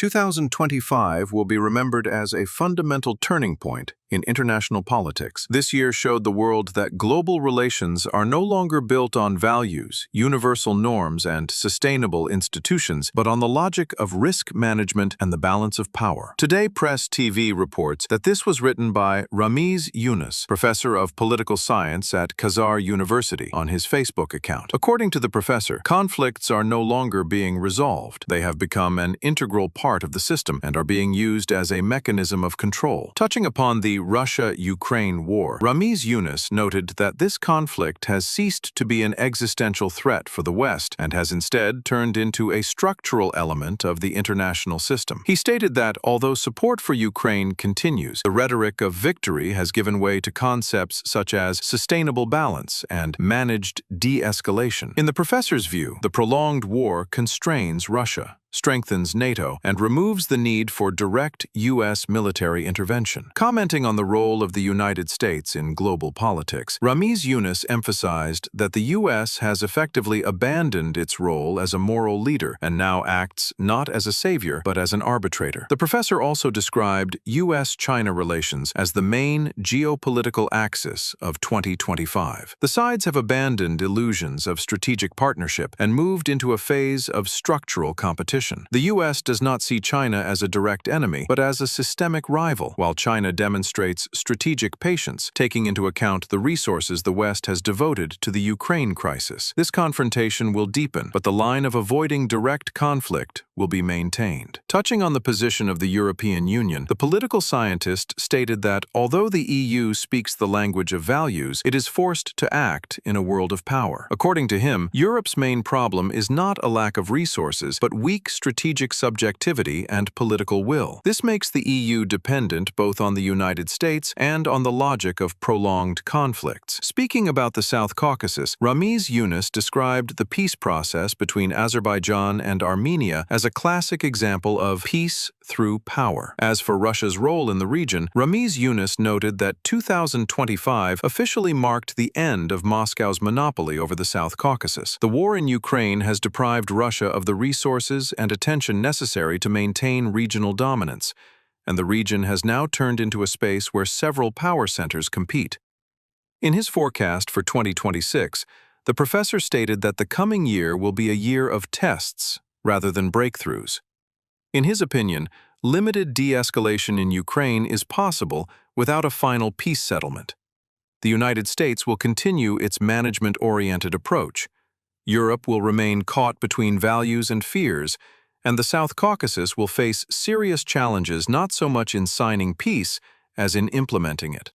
2025 will be remembered as a fundamental turning point in international politics. This year showed the world that global relations are no longer built on values, universal norms, and sustainable institutions, but on the logic of risk management and the balance of power. Today, Press TV reports that this was written by Ramis Yunus, professor of political science at Khazar University, on his Facebook account. According to the professor, conflicts are no longer being resolved. They have become an integral part of the system and are being used as a mechanism of control. Touching upon the Russia-Ukraine war, Ramis Yunus noted that this conflict has ceased to be an existential threat for the West and has instead turned into a structural element of the international system. He stated that although support for Ukraine continues, the rhetoric of victory has given way to concepts such as sustainable balance and managed de-escalation. In the professor's view, the prolonged war constrains Russia, strengthens NATO, and removes the need for direct U.S. military intervention. Commenting on the role of the United States in global politics, Ramis Yunus emphasized that the U.S. has effectively abandoned its role as a moral leader and now acts not as a savior but as an arbitrator. The professor also described U.S.-China relations as the main geopolitical axis of 2025. The sides have abandoned illusions of strategic partnership and moved into a phase of structural competition. The U.S. does not see China as a direct enemy, but as a systemic rival, while China demonstrates strategic patience, taking into account the resources the West has devoted to the Ukraine crisis. This confrontation will deepen, but the line of avoiding direct conflict will be maintained. Touching on the position of the European Union, the political scientist stated that although the EU speaks the language of values, it is forced to act in a world of power. According to him, Europe's main problem is not a lack of resources, but weak strategic subjectivity and political will. This makes the EU dependent both on the United States and on the logic of prolonged conflicts. Speaking about the South Caucasus, Ramis Yunus described the peace process between Azerbaijan and Armenia as a classic example of peace through power. As for Russia's role in the region, Ramis Yunus noted that 2025 officially marked the end of Moscow's monopoly over the South Caucasus. The war in Ukraine has deprived Russia of the resources and attention necessary to maintain regional dominance, and the region has now turned into a space where several power centers compete. In his forecast for 2026, the professor stated that the coming year will be a year of tests rather than breakthroughs. In his opinion, limited de-escalation in Ukraine is possible without a final peace settlement. The United States will continue its management-oriented approach. Europe will remain caught between values and fears, and the South Caucasus will face serious challenges not so much in signing peace as in implementing it.